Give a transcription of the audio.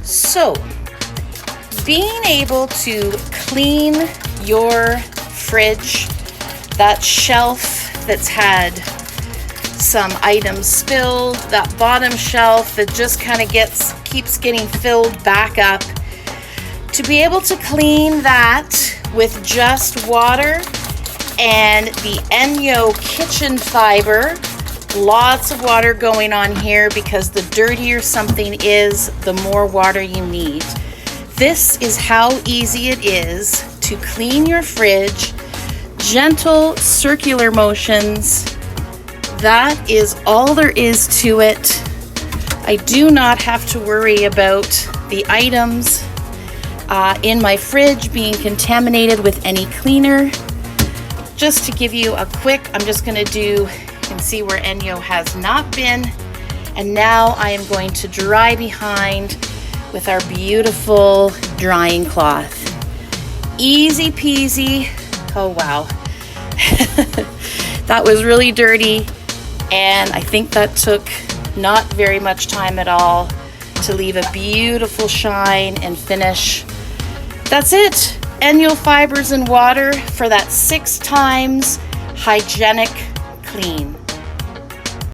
So, being able to clean your fridge, that shelf that's had some items spilled, that bottom shelf that just kind of keeps getting filled back up, to be able to clean that with just water and the ENJO kitchen fiber. Lots of water going on here because the dirtier something is, the more water you need. This is how easy it is to clean your fridge. Gentle circular motions. That is all there is to it. I do not have to worry about the items in my fridge being contaminated with any cleaner. Just to give you a quick, I'm just going to do, you can see where ENJO has not been. And now I am going to dry behind with our beautiful drying cloth. Easy peasy. Oh wow. That was really dirty. And I think that took not very much time at all to leave a beautiful shine and finish. That's it. ENJO fibers and water for that 6 times hygienic clean.